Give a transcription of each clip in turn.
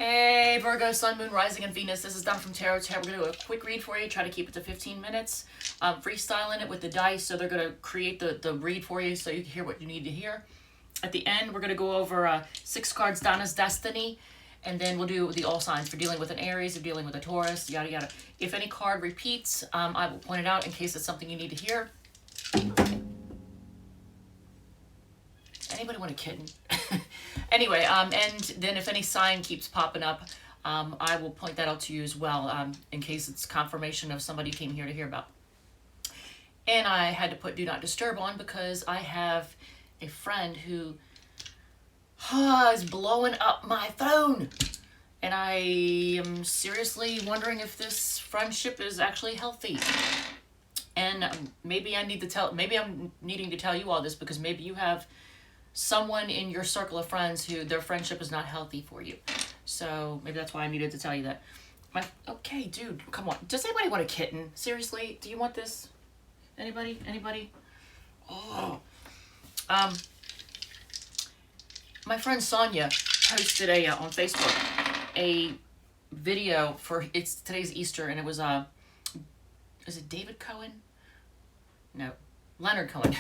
Hey Virgo, Sun, Moon, Rising, and Venus. This is Dom from Tarot Chat. We're going to do a quick read for you. Try to keep it to 15 minutes. Freestyling it with the dice, so they're going to create the read for you so you can hear what you need to hear. At the end, we're going to go over 6 cards, Donna's Destiny, and then we'll do the all signs for dealing with an Aries, or dealing with a Taurus, yada yada. If any card repeats, I will point it out in case it's something you need to hear. Anybody want a kitten? Anyway, and then if any sign keeps popping up, I will point that out to you as well, in case it's confirmation of somebody you came here to hear about. And I had to put Do Not Disturb on because I have a friend who is blowing up my phone. And I am seriously wondering if this friendship is actually healthy. And maybe I'm needing to tell you all this because maybe you have someone in your circle of friends who their friendship is not healthy for you. So maybe that's why I needed to tell you that. Okay, dude, come on. Does anybody want a kitten? Seriously, do you want this? Anybody? Anybody? Oh. My friend Sonia posted on Facebook a video for today's Easter, and it was is it David Cohen? No, Leonard Cohen.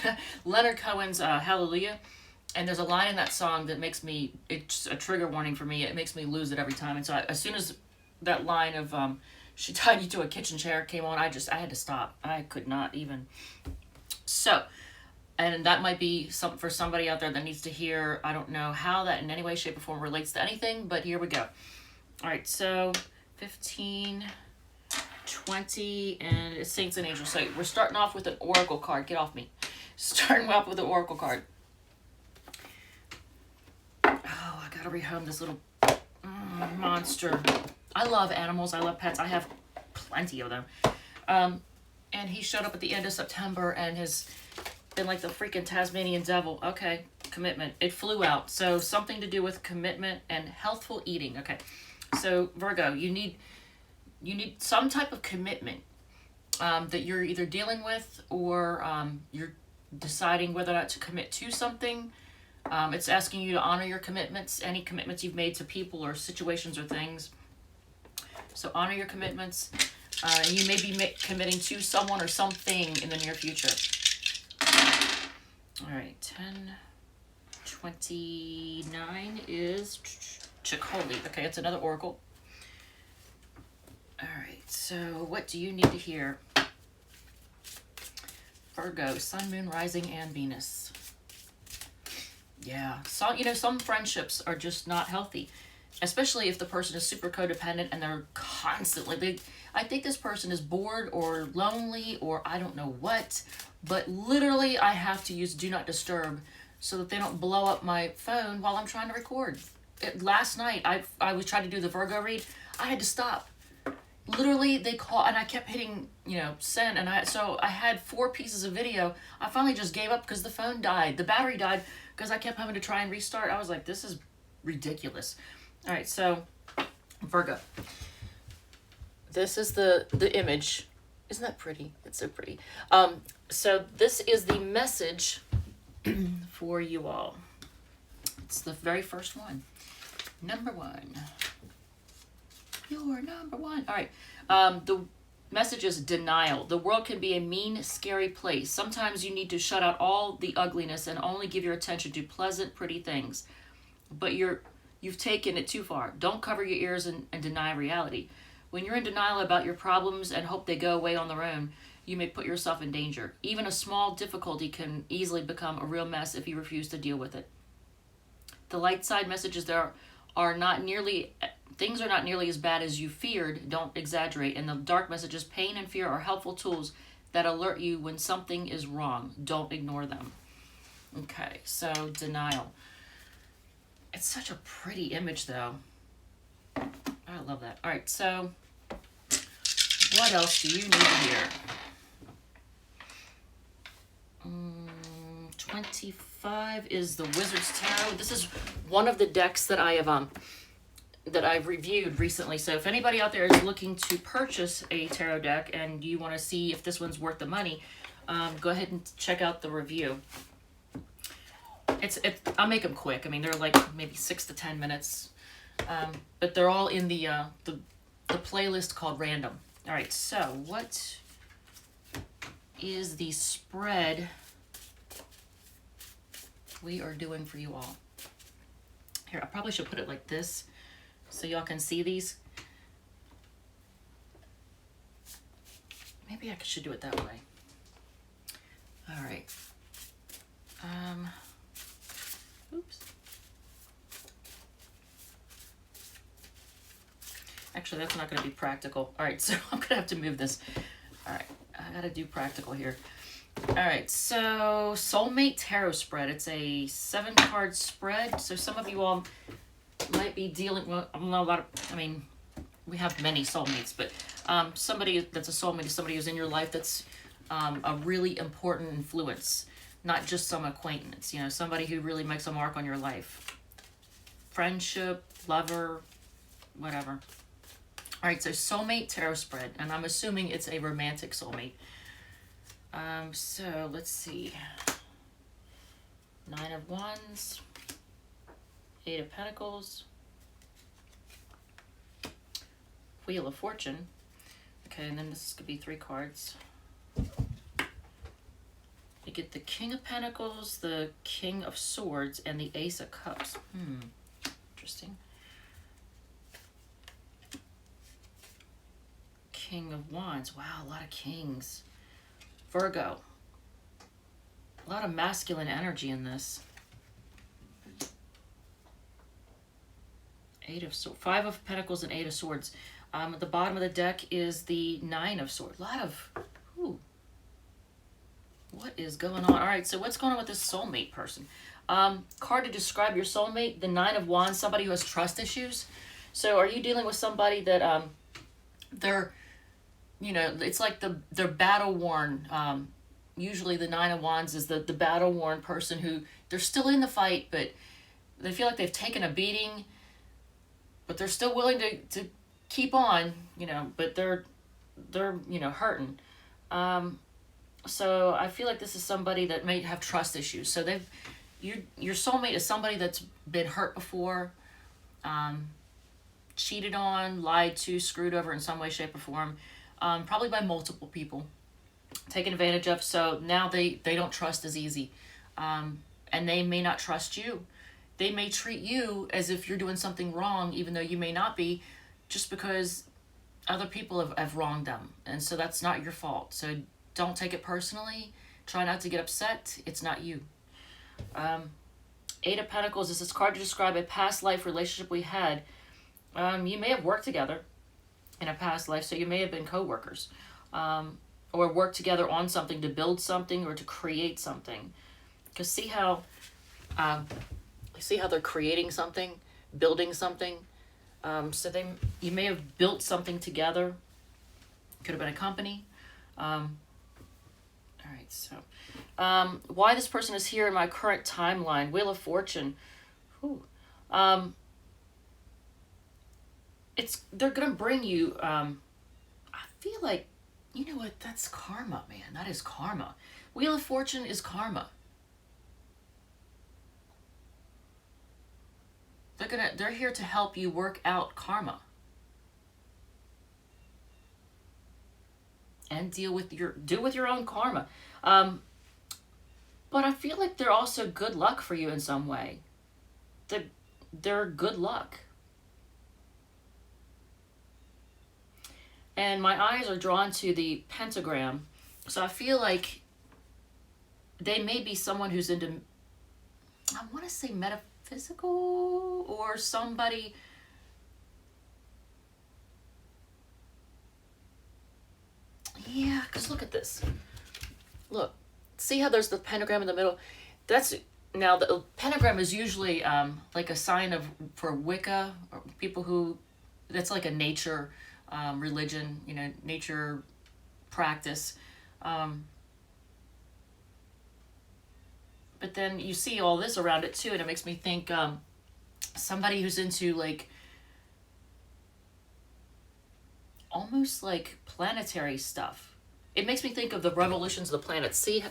Leonard Cohen's Hallelujah. And there's a line in that song that makes me, it's a trigger warning for me. It makes me lose it every time. And so as soon as that line of she tied you to a kitchen chair came on, I had to stop. I could not even. So, and that might be something for somebody out there that needs to hear. I don't know how that in any way, shape, or form relates to anything, but here we go. All right, so 15, 20, and it's Saints and Angels. So we're starting off with an oracle card. Get off me. Starting off with an oracle card. Oh, I gotta rehome this little monster. I love animals. I love pets. I have plenty of them. And he showed up at the end of September and has been like the freaking Tasmanian devil. Okay, commitment. It flew out. So something to do with commitment and healthful eating. Okay, so Virgo, you need some type of commitment that you're either dealing with or you're deciding whether or not to commit to something. It's asking you to honor your commitments, any commitments you've made to people or situations or things. So honor your commitments. You may be committing to someone or something in the near future. All right, 10, 29 is Chakoli. Okay, it's another oracle. All right, so what do you need to hear? Virgo, Sun, Moon, Rising, and Venus. Yeah, so some friendships are just not healthy, especially if the person is super codependent and they're constantly. I think this person is bored or lonely or I don't know what, but literally I have to use Do Not Disturb so that they don't blow up my phone while I'm trying to record. Last night I was trying to do the Virgo read. I had to stop. Literally, they call and I kept hitting, send, and I had 4 pieces of video. I finally just gave up because the phone died. The battery died because I kept having to try and restart. I was like, this is ridiculous. All right, so Virgo. This is the image. Isn't that pretty? It's so pretty. So this is the message for you all. It's the very first one. Number 1. You're number 1. All right. The message is denial. The world can be a mean, scary place. Sometimes you need to shut out all the ugliness and only give your attention to pleasant, pretty things. But you've taken it too far. Don't cover your ears and deny reality. When you're in denial about your problems and hope they go away on their own, you may put yourself in danger. Even a small difficulty can easily become a real mess if you refuse to deal with it. The light side messages things are not nearly as bad as you feared. Don't exaggerate. And the dark messages, pain and fear, are helpful tools that alert you when something is wrong. Don't ignore them. Okay, so denial. It's such a pretty image, though. I love that. All right, so what else do you need to hear? 25 is the Wizard's Tarot. This is one of the decks that I've reviewed recently. So if anybody out there is looking to purchase a tarot deck and you want to see if this one's worth the money, go ahead and check out the review. I'll make them quick. I mean, they're like maybe 6 to 10 minutes. But they're all in the playlist called Random. All right, so what is the spread we are doing for you all? Here, I probably should put it like this so y'all can see these. Maybe I should do it that way. All right. Oops. Actually, that's not going to be practical. All right, so I'm going to have to move this. All right, I got to do practical here. All right, so Soulmate Tarot spread. It's a 7-card spread. So some of you all might be dealing with, we have many soulmates, but somebody that's a soulmate is somebody who's in your life that's a really important influence, not just some acquaintance, you know, somebody who really makes a mark on your life. Friendship, lover, whatever. All right, so Soulmate Tarot spread, and I'm assuming it's a romantic soulmate. So let's see. 9 of Wands, 8 of Pentacles, Wheel of Fortune. Okay, and then this could be 3 cards. You get the King of Pentacles, the King of Swords, and the Ace of Cups. Interesting. King of Wands. Wow, a lot of kings. Virgo. A lot of masculine energy in this. 5 of Pentacles and 8 of Swords. At the bottom of the deck is the 9 of Swords. A lot of... What is going on? All right, so what's going on with this soulmate person? Card to describe your soulmate, the 9 of Wands, somebody who has trust issues. So are you dealing with somebody that they're, you know, it's like they're battle-worn. Usually the 9 of Wands is the battle-worn person who, they're still in the fight, but they feel like they've taken a beating, but they're still willing to keep on, you know, but they're you know, hurting. So I feel like this is somebody that may have trust issues. So your soulmate is somebody that's been hurt before, cheated on, lied to, screwed over in some way, shape, or form, probably by multiple people, taken advantage of. So now they don't trust as easy, and they may not trust you. They may treat you as if you're doing something wrong, even though you may not be, just because other people have wronged them. And so that's not your fault. So don't take it personally. Try not to get upset. It's not you. 8 of Pentacles is this card to describe a past life relationship we had. You may have worked together in a past life, so you may have been co-workers. Or worked together on something to build something or to create something. Because see how they're creating something, building something. So you may have built something together. Could have been a company. All right, so why this person is here in my current timeline. Wheel of Fortune. They're gonna bring you. I feel like, you know what? That's karma, man. That is karma. Wheel of Fortune is karma. They're here to help you work out karma. And deal with your own karma. But I feel like they're also good luck for you in some way. They're good luck. And my eyes are drawn to the pentagram. So I feel like they may be someone who's into, I want to say metaphysical, or somebody. Yeah, because look at this. Look, see how there's the pentagram in the middle? Now the pentagram is usually like a sign for Wicca, or people who, that's like a nature religion, you know, nature practice. But then you see all this around it too, and it makes me think somebody who's into like almost like planetary stuff. It makes me think of the revolutions of the planets. See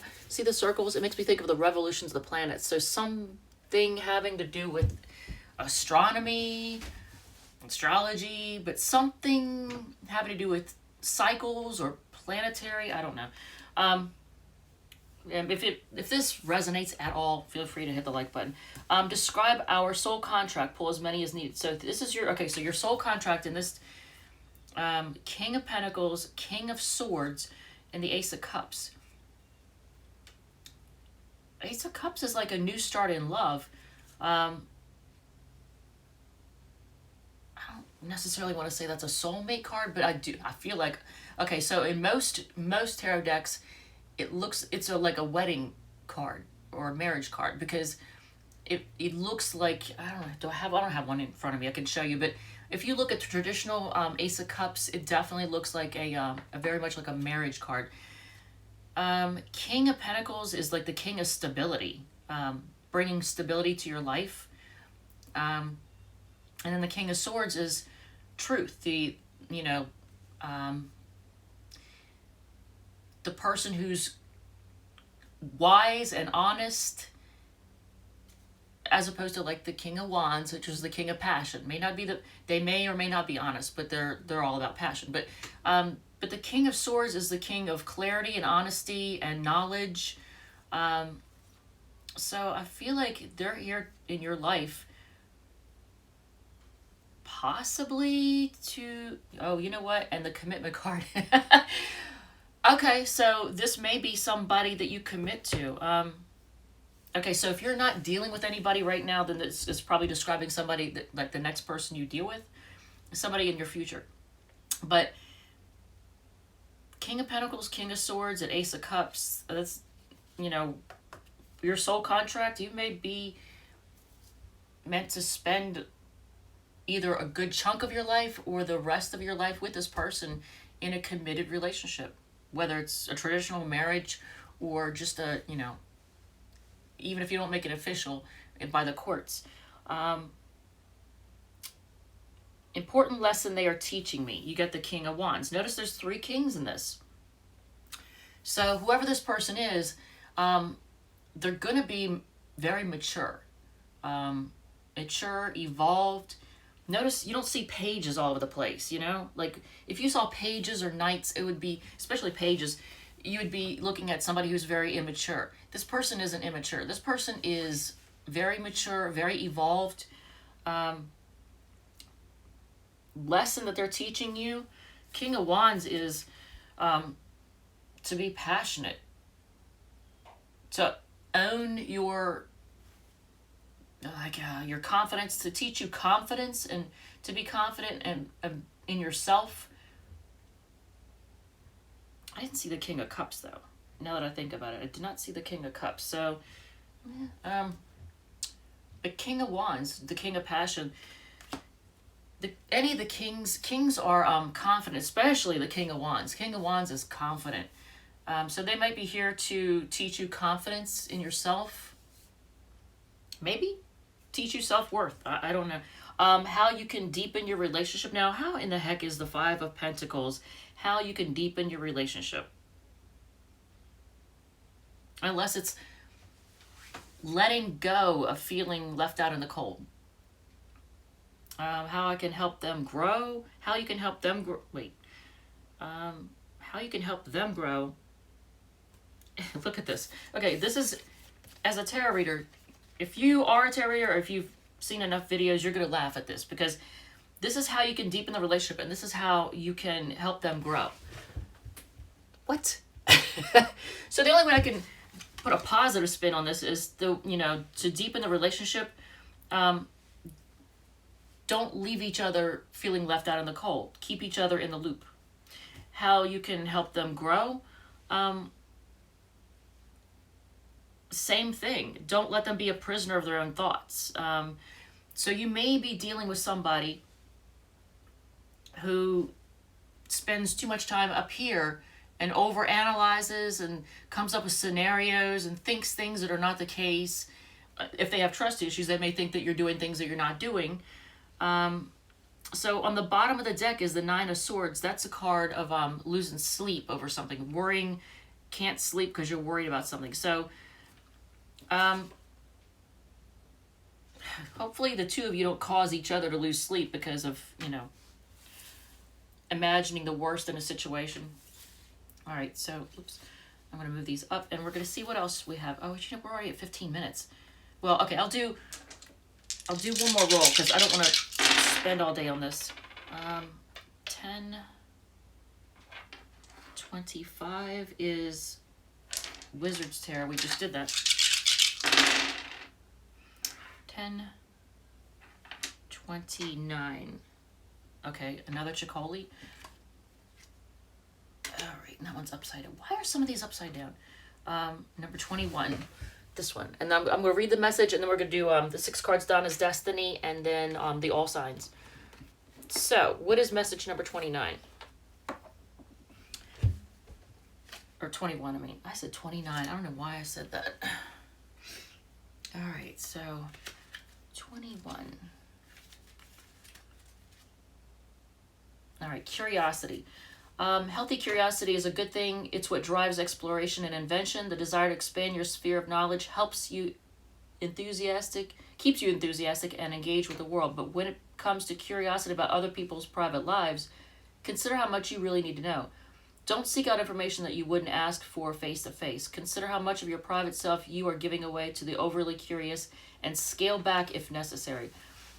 the circles? It makes me think of the revolutions of the planets. So something having to do with astronomy, astrology, but something having to do with cycles or planetary. I don't know. If this resonates at all, feel free to hit the like button. Describe our soul contract. Pull as many as needed. So this is your, okay, so your soul contract in this King of Pentacles, King of Swords, and the Ace of Cups. Ace of Cups is like a new start in love. I don't necessarily want to say that's a soulmate card, but I feel like, okay, so in most tarot decks, it's like a wedding card or a marriage card, because it looks like, I don't have one in front of me I can show you, but if you look at the traditional Ace of Cups, it definitely looks like a very much like a marriage card. King of Pentacles is like the king of stability, bringing stability to your life. And then the King of Swords is truth, the person who's wise and honest, as opposed to like the King of Wands, which is the king of passion. They may or may not be honest, but they're all about passion. But the King of Swords is the king of clarity and honesty and knowledge. So I feel like they're here in your life possibly to, oh, you know what? And the commitment card. Okay, so this may be somebody that you commit to. Okay, so if you're not dealing with anybody right now, then it's probably describing somebody that, like the next person you deal with, somebody in your future. But King of Pentacles, King of Swords, and Ace of Cups, that's, your soul contract. You may be meant to spend either a good chunk of your life or the rest of your life with this person in a committed relationship, whether it's a traditional marriage or just a, even if you don't make it official by the courts. Important lesson they are teaching me. You get the King of Wands. Notice there's 3 kings in this. So whoever this person is, they're going to be very mature. Mature, evolved. Notice you don't see pages all over the place, Like if you saw pages or knights, it would be, especially pages, you would be looking at somebody who's very immature. This person isn't immature. This person is very mature, very evolved. Lesson that they're teaching you, King of Wands is to be passionate, to own your confidence, to teach you confidence and to be confident and in yourself. I didn't see the King of Cups though. Now that I think about it, I did not see the King of Cups. So, the King of Wands, the King of Passion. Any of the kings are confident, especially the King of Wands. King of Wands is confident. So they might be here to teach you confidence in yourself. Maybe teach you self-worth. I don't know. How you can deepen your relationship. Now, how in the heck is the 5 of Pentacles? How you can deepen your relationship? Unless it's letting go of feeling left out in the cold. How I can help them grow. How you can help them grow. How you can help them grow. Look at this. Okay, this is, as a tarot reader, if you are a tarot reader or if you've seen enough videos, you're going to laugh at this, because this is how you can deepen the relationship and this is how you can help them grow. What? So the only way I can put a positive spin on this is to deepen the relationship. Don't leave each other feeling left out in the cold. Keep each other in the loop. How you can help them grow. Same thing. Don't let them be a prisoner of their own thoughts. So you may be dealing with somebody who spends too much time up here and overanalyzes and comes up with scenarios and thinks things that are not the case. If they have trust issues, they may think that you're doing things that you're not doing. So on the bottom of the deck is the 9 of Swords. That's a card of losing sleep over something. Worrying, can't sleep because you're worried about something. So hopefully the two of you don't cause each other to lose sleep because of, you know, imagining the worst in a situation. All right, so, oops. I'm going to move these up, and we're going to see what else we have. Oh, you know, we're already at 15 minutes. Well, okay, I'll do one more roll, because I don't want to spend all day on this. 10, 25 is Wizard's Tarot. We just did that. 10, 29. Okay, another Chicoli. All right, that one's upside down. Why are some of these upside down? Number 21, this one. And I'm going to read the message, and then we're going to do the 6 cards Donna's Destiny, and then the All Signs. So, what is message number 29? Or 21, I mean. I said 29. I don't know why I said that. All right, so 21. All right, curiosity. Healthy curiosity is a good thing. It's what drives exploration and invention. The desire to expand your sphere of knowledge keeps you enthusiastic and engaged with the world. But when it comes to curiosity about other people's private lives, consider how much you really need to know. Don't seek out information that you wouldn't ask for face to face. Consider how much of your private self you are giving away to the overly curious and scale back if necessary.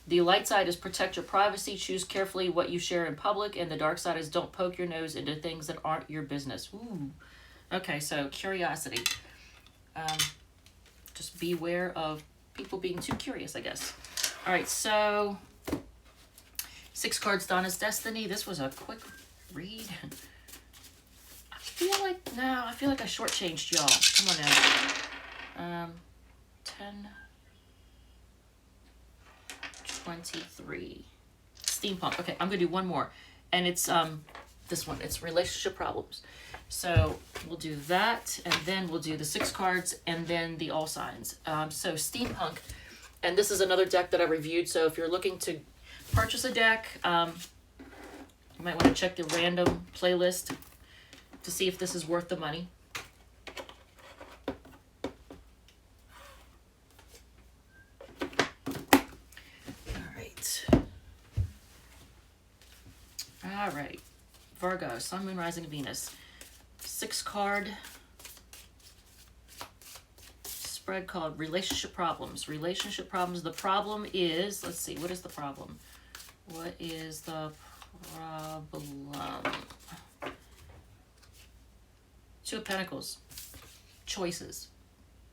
The light side is protect your privacy, choose carefully what you share in public, and the dark side is don't poke your nose into things that aren't your business. Ooh. Okay, so curiosity. Just beware of people being too curious, I guess. All right, so 6 cards Donna's Destiny. This was a quick read. I feel like I shortchanged y'all. Come on now. 10... 23. Steampunk. Okay, I'm going to do one more. And it's this one. It's relationship problems. So we'll do that, and then we'll do the 6 cards, and then the All Signs. So Steampunk, and this is another deck that I reviewed. So if you're looking to purchase a deck, you might want to check the random playlist to see if this is worth the money. All right, Virgo, Sun, Moon, Rising, Venus. 6 card spread called Relationship Problems. Relationship Problems. The problem is, let's see, what is the problem? What is the problem? 2 of Pentacles. Choices.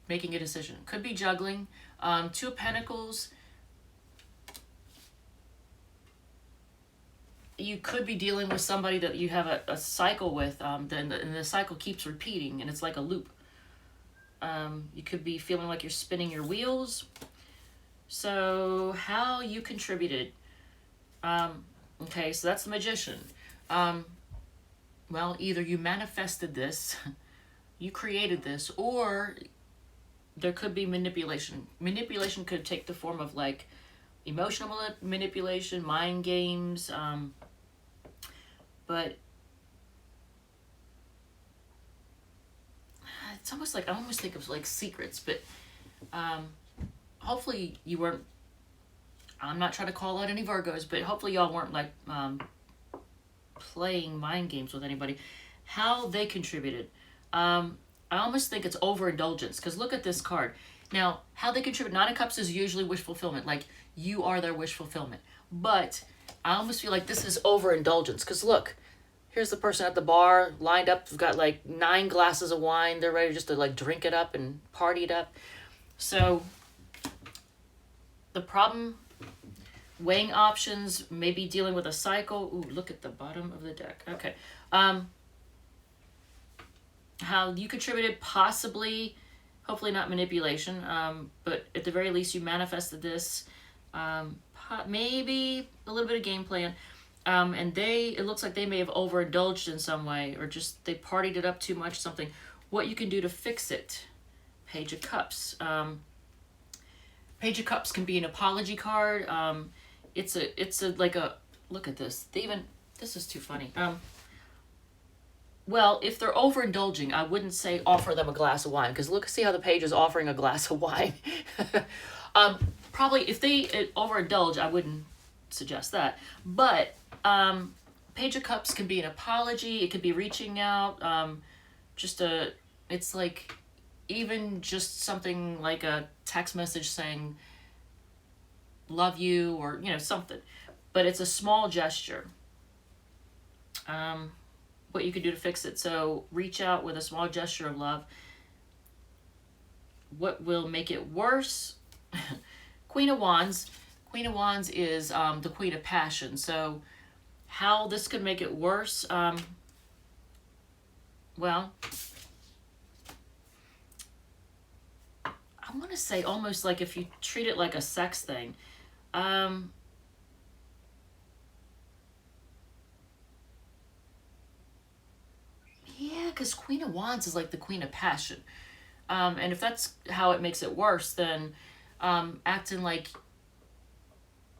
Making a decision. Could be juggling. 2 of Pentacles. You could be dealing with somebody that you have a cycle with, and the cycle keeps repeating, and it's like a loop. You could be feeling like you're spinning your wheels. So, how you contributed. Okay, so that's the Magician. Well, either you manifested this, you created this, or there could be manipulation. Manipulation could take the form of, like, emotional manipulation, mind games, but it's almost like, I almost think of like secrets, but hopefully you weren't, I'm not trying to call out any Virgos, but hopefully y'all weren't like playing mind games with anybody. How they contributed. I almost think it's overindulgence, because look at this card. Now, how they contribute, 9 of Cups is usually wish fulfillment, like you are their wish fulfillment. But I almost feel like this is overindulgence, because look, here's the person at the bar, lined up, they've got like 9 glasses of wine, they're ready just to like drink it up and party it up. So, the problem, weighing options, maybe dealing with a cycle. Ooh, look at the bottom of the deck. Okay. How you contributed, possibly, hopefully not manipulation, but at the very least you manifested this, maybe a little bit of game plan, and it looks like they may have overindulged in some way, or just they partied it up too much, something. What you can do to fix it. Page of Cups. Page of Cups can be an apology card. It's a like a, look at this. This is too funny. Well, if they're overindulging, I wouldn't say offer them a glass of wine, because see how the page is offering a glass of wine. probably if they overindulge, I wouldn't suggest that. But Page of Cups can be an apology. It could be reaching out. It's like even just something like a text message saying love you, or something. But it's a small gesture. What you can do to fix it. So reach out with a small gesture of love. What will make it worse? Queen of Wands. Queen of Wands is the Queen of Passion. So how this could make it worse? Well, I want to say almost like if you treat it like a sex thing. Yeah, because Queen of Wands is like the Queen of Passion. And if that's how it makes it worse, then acting like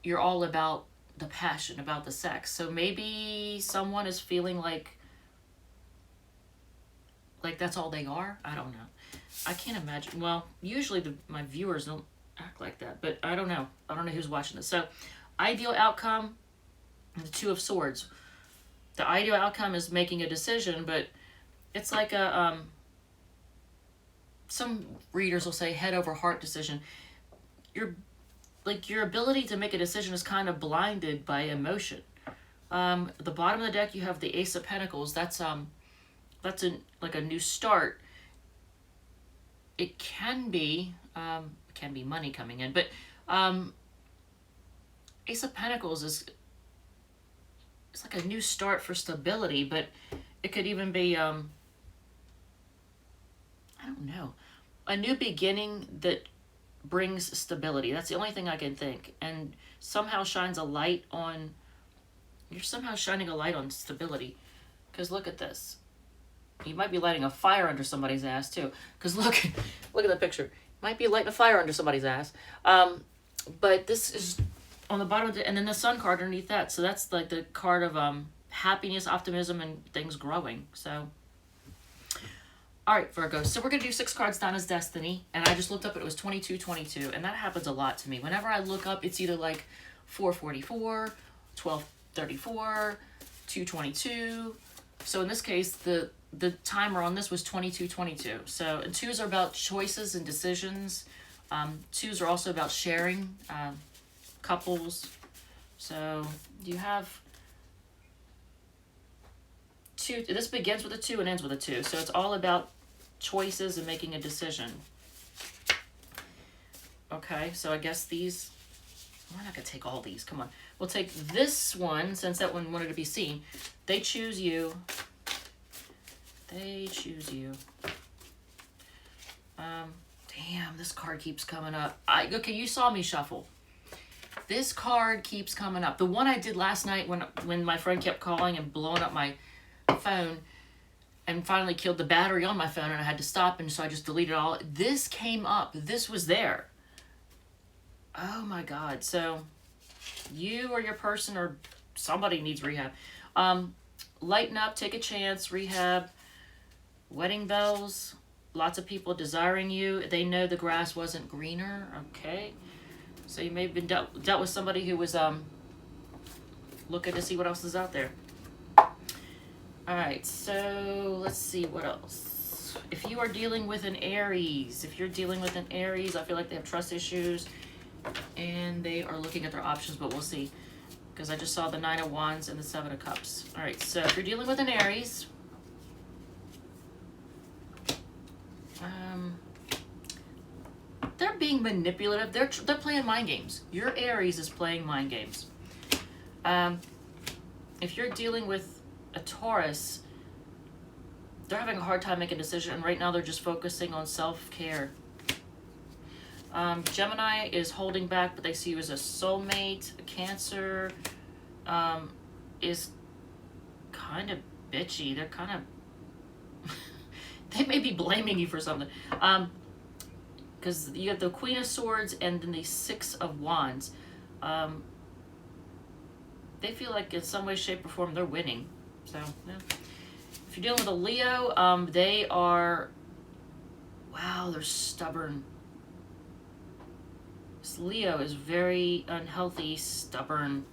you're all about the passion, about the sex. So maybe someone is feeling like that's all they are. I don't know. I can't imagine. Well, usually my viewers don't act like that, but I don't know. I don't know who's watching this. So ideal outcome, the Two of Swords. The ideal outcome is making a decision, but it's like a some readers will say head over heart decision. Your ability to make a decision is kind of blinded by emotion. At the bottom of the deck you have the Ace of Pentacles. That's like a new start. It can be money coming in, but Ace of Pentacles it's like a new start for stability, but it could even be I don't know, a new beginning that brings stability. That's the only thing I can think, and somehow shines a light on. You're somehow shining a light on stability, because look at this. You might be lighting a fire under somebody's ass too. Because look at the picture. You might be lighting a fire under somebody's ass. But this is on the bottom of and then the Sun card underneath that. So that's like the card of happiness, optimism, and things growing. So, all right, Virgo. So we're gonna do 6 cards down as destiny, and I just looked up. It was 2222, and that happens a lot to me. Whenever I look up, it's either like 444, 1234, 222. So in this case, the timer on this was 2222. So, and 2s are about choices and decisions. 2s are also about sharing, couples. So you have 2. This begins with a 2 and ends with a 2. So it's all about choices and making a decision. Okay, so I guess these, we're not going to take all these. Come on. We'll take this one, since that one wanted to be seen. They choose you. They choose you. Damn, this card keeps coming up. Okay, you saw me shuffle. This card keeps coming up. The one I did last night when my friend kept calling and blowing up my phone and finally killed the battery on my phone, and I had to stop, and so I just deleted all. This came up. This was there. Oh my God. So you or your person or somebody needs rehab. Lighten up, take a chance, rehab, wedding bells, lots of people desiring you. They know the grass wasn't greener. Okay. So you may have been dealt with somebody who was looking to see what else is out there. All right, so let's see what else. If you are dealing with an Aries, I feel like they have trust issues and they are looking at their options, but we'll see, because I just saw the 9 of Wands and the 7 of Cups. All right, so if you're dealing with an Aries, they're being manipulative. They're playing mind games. Your Aries is playing mind games. If you're dealing with a Taurus, they're having a hard time making a decision, and right now they're just focusing on self-care. Gemini is holding back, but they see you as a soulmate. Cancer is kind of bitchy. They're kind of they may be blaming you for something, because you have the Queen of Swords and then the 6 of Wands. They feel like in some way, shape, or form they're winning. So, yeah. If you're dealing with a Leo, they are, wow, they're stubborn. This Leo is very unhealthy, stubborn.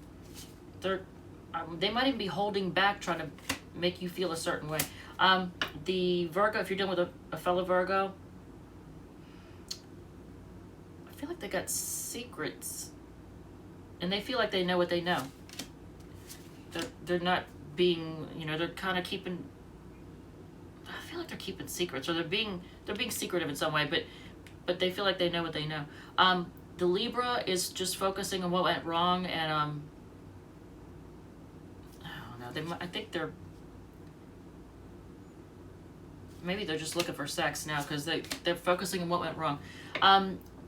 They might even be holding back, trying to make you feel a certain way. The Virgo, if you're dealing with a fellow Virgo, I feel like they got secrets, and they feel like they know what they know. They're not being, they're kind of keeping. I feel like they're keeping secrets, or they're being secretive in some way, but they feel like they know what they know. The Libra is just focusing on what went wrong, and I don't know. I think maybe they're just looking for sex now because they're focusing on what went wrong.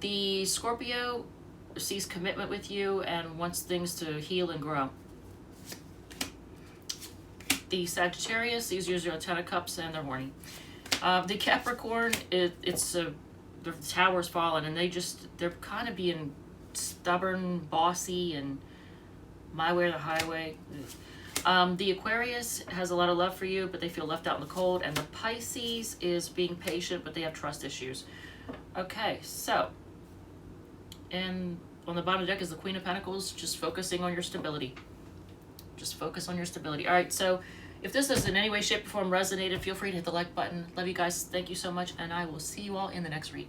The Scorpio sees commitment with you and wants things to heal and grow. The Sagittarius sees usually a Ten of Cups and they're horny. The Capricorn, the tower's fallen, and they're kind of being stubborn, bossy, and my way or the highway. The Aquarius has a lot of love for you, but they feel left out in the cold. And the Pisces is being patient, but they have trust issues. Okay, so, and on the bottom of the deck is the Queen of Pentacles, just focusing on your stability. Just focus on your stability. All right, so if this has in any way, shape, or form resonated, feel free to hit the like button. Love you guys. Thank you so much, and I will see you all in the next read.